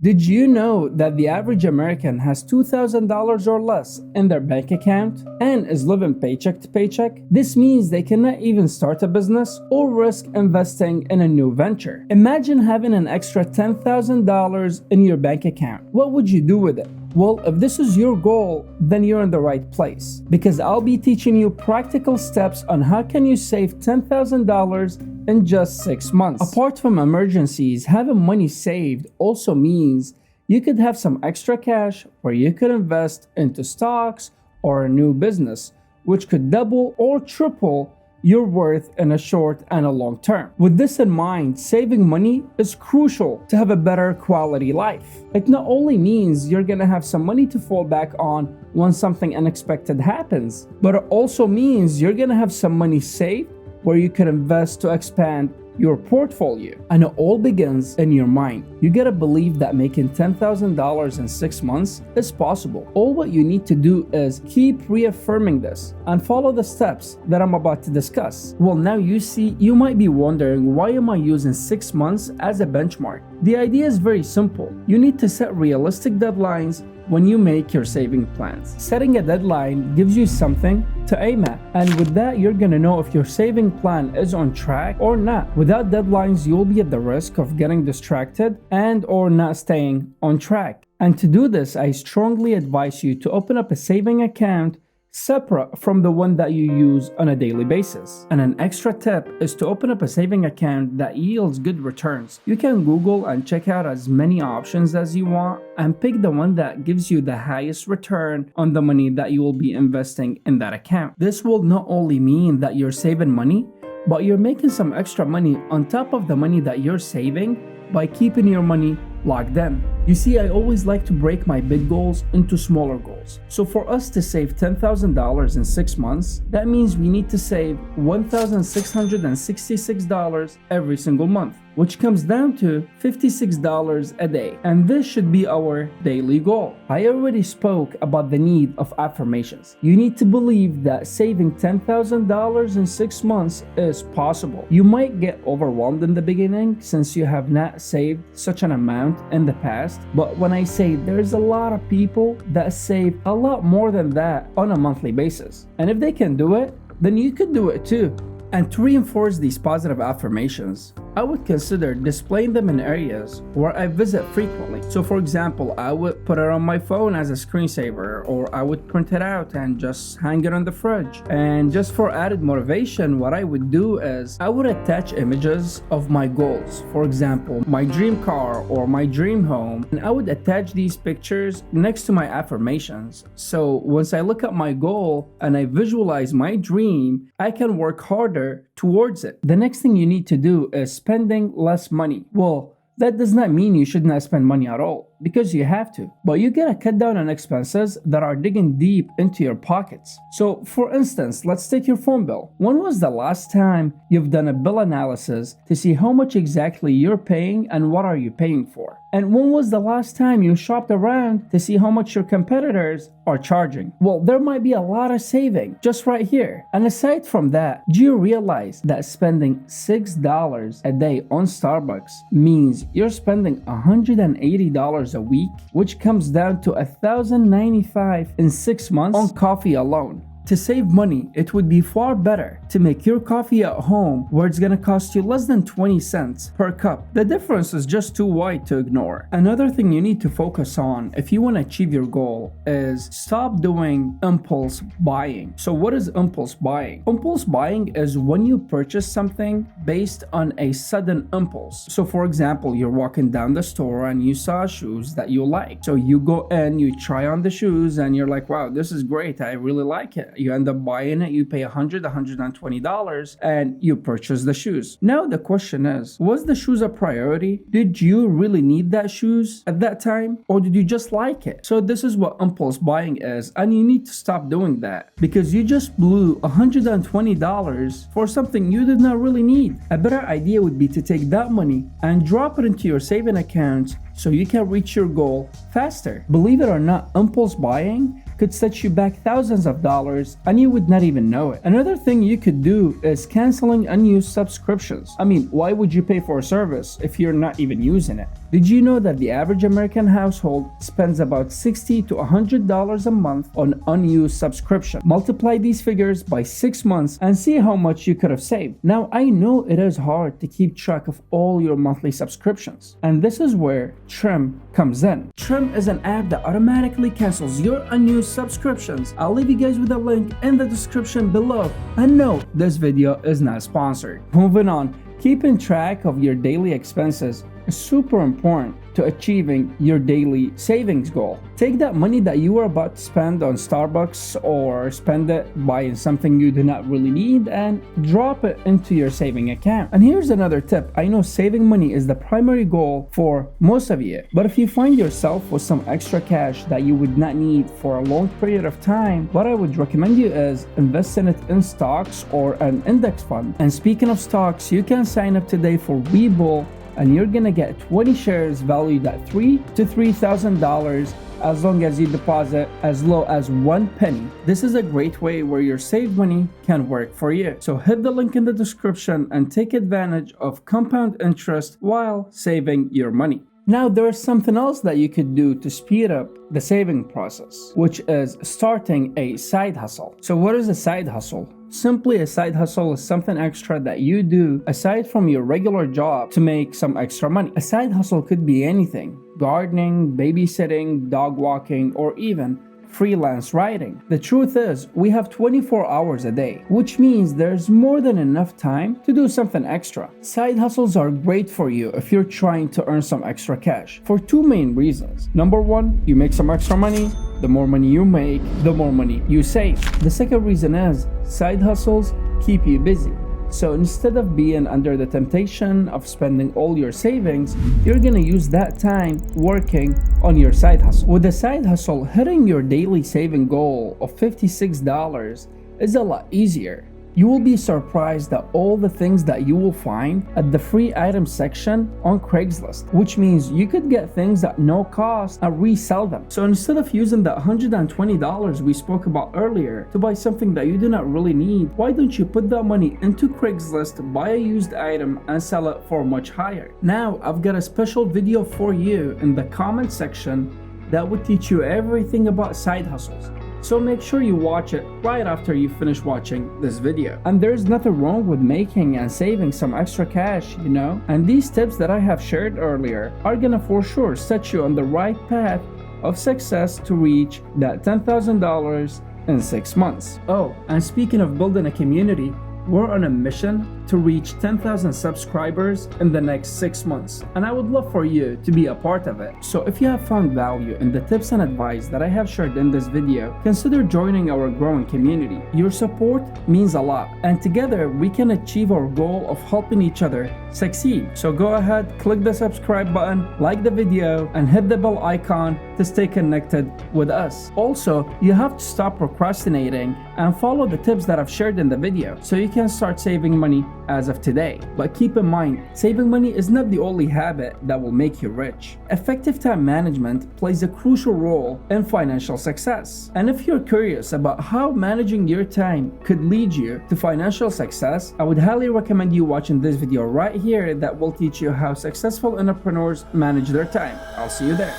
Did you know that the average American has $2,000 or less in their bank account and is living paycheck to paycheck? This means they cannot even start a business or risk investing in a new venture. Imagine having an extra $10,000 in your bank account. What would you do with it? Well, if this is your goal, then you're in the right place, because I'll be teaching you practical steps on how can you save $10,000 in just 6 months. Apart from emergencies, having money saved also means you could have some extra cash where you could invest into stocks or a new business, which could double or triple your worth in a short and a long term. With this in mind, saving money is crucial to have a better quality life. It not only means you're gonna have some money to fall back on when something unexpected happens, but it also means you're gonna have some money saved where you can invest to expand your portfolio. And it all begins in your mind. You gotta believe that making $10,000 in 6 months is possible. All what you need to do is keep reaffirming this and follow the steps that I'm about to discuss. Well, now you see, you might be wondering, why am I using 6 months as a benchmark? The idea is very simple. You need to set realistic deadlines when you make your saving plans. Setting a deadline gives you something to aim at, and with that you're gonna know if your saving plan is on track or not. Without deadlines, you'll be at the risk of getting distracted and or not staying on track. And to do this, I strongly advise you to open up a saving account separate from the one that you use on a daily basis. And an extra tip is to open up a saving account that yields good returns. You can Google and check out as many options as you want and pick the one that gives you the highest return on the money that you will be investing in that account. This will not only mean that you're saving money, but you're making some extra money on top of the money that you're saving by keeping your money locked in. You see, I always like to break my big goals into smaller goals. So for us to save $10,000 in 6 months, that means we need to save $1,666 every single month, which comes down to $56 a day. And this should be our daily goal. I already spoke about the need of affirmations. You need to believe that saving $10,000 in 6 months is possible. You might get overwhelmed in the beginning since you have not saved such an amount in the past, but when I say there's a lot of people that save a lot more than that on a monthly basis, and if they can do it, then you could do it too. And to reinforce these positive affirmations, I would consider displaying them in areas where I visit frequently. So for example, I would put it on my phone as a screensaver, or I would print it out and just hang it on the fridge. And just for added motivation, what I would do is I would attach images of my goals. For example, my dream car or my dream home, and I would attach these pictures next to my affirmations. So once I look at my goal and I visualize my dream, I can work harder towards it. The next thing you need to do is spending less money. Well, that does not mean you should not spend money at all, because you have to, but you gotta cut down on expenses that are digging deep into your pockets. So for instance, let's take your phone bill. When was the last time you've done a bill analysis to see how much exactly you're paying and what are you paying for? And when was the last time you shopped around to see how much your competitors are charging? Well, there might be a lot of saving just right here. And aside from that, do you realize that spending $6 a day on Starbucks means you're spending $180 a week, which comes down to $1,095 in 6 months on coffee alone? To save money, it would be far better to make your coffee at home, where it's gonna cost you less than 20 cents per cup. The difference is just too wide to ignore. Another thing you need to focus on if you want to achieve your goal is stop doing impulse buying. So what is impulse buying? Impulse buying is when you purchase something based on a sudden impulse. So for example, you're walking down the store and you saw shoes that you like. So you go in, you try on the shoes, and you're like, wow, this is great, I really like it. You end up buying it, you pay $120, and you purchase the shoes. Now the question is, was the shoes a priority? Did you really need that shoes at that time, or did you just like it? So this is what impulse buying is, and you need to stop doing that, because you just blew $120 for something you did not really need. A better idea would be to take that money and drop it into your saving account so you can reach your goal faster. Believe it or not, impulse buying could set you back thousands of dollars and you would not even know it. Another thing you could do is canceling unused subscriptions. I mean, why would you pay for a service if you're not even using it? Did you know that the average American household spends about $60 to $100 a month on unused subscription? Multiply these figures by 6 months and see how much you could have saved. Now, I know it is hard to keep track of all your monthly subscriptions, and this is where Trim comes in. Trim is an app that automatically cancels your unused subscriptions. I'll leave you guys with a link in the description below. And no, this video is not sponsored. Moving on, keeping track of your daily expenses is super important to achieving your daily savings goal. Take that money that you are about to spend on Starbucks or spend it buying something you do not really need and drop it into your saving account. And here's another tip. I know saving money is the primary goal for most of you, but if you find yourself with some extra cash that you would not need for a long period of time, what I would recommend you is investing it in stocks or an index fund. And speaking of stocks, you can sign up today for Webull, and you're gonna get 20 shares valued at $3,000 to $3,000 as long as you deposit as low as 1 penny. This is a great way where your saved money can work for you. So hit the link in the description and take advantage of compound interest while saving your money. Now, there is something else that you could do to speed up the saving process, which is starting a side hustle. So what is a side hustle? Simply, a side hustle is something extra that you do aside from your regular job to make some extra money. A side hustle could be anything: gardening, babysitting, dog walking, or even freelance writing. The truth is, we have 24 hours a day, which means there's more than enough time to do something extra. Side hustles are great for you if you're trying to earn some extra cash for two main reasons. Number one, you make some extra money. The more money you make, the more money you save. The second reason is side hustles keep you busy. So instead of being under the temptation of spending all your savings, you're gonna use that time working on your side hustle. With a side hustle, hitting your daily saving goal of $56 is a lot easier. You will be surprised at all the things that you will find at the free items section on Craigslist, which means you could get things at no cost and resell them. So instead of using that $120 we spoke about earlier to buy something that you do not really need, why don't you put that money into Craigslist, buy a used item, and sell it for much higher? Now, I've got a special video for you in the comment section that will teach you everything about side hustles. So make sure you watch it right after you finish watching this video. And there's nothing wrong with making and saving some extra cash, you know? And these tips that I have shared earlier are gonna for sure set you on the right path of success to reach that $10,000 in 6 months. Oh, and speaking of building a community, we're on a mission to reach 10,000 subscribers in the next 6 months, and I would love for you to be a part of it. So if you have found value in the tips and advice that I have shared in this video, consider joining our growing community. Your support means a lot, and together we can achieve our goal of helping each other succeed. So go ahead, click the subscribe button, like the video, and hit the bell icon to stay connected with us. Also, you have to stop procrastinating and follow the tips that I've shared in the video so you can start saving money as of today. But keep in mind, saving money is not the only habit that will make you rich. Effective time management plays a crucial role in financial success. And if you're curious about how managing your time could lead you to financial success, I would highly recommend you watching this video right here that will teach you how successful entrepreneurs manage their time. I'll see you there.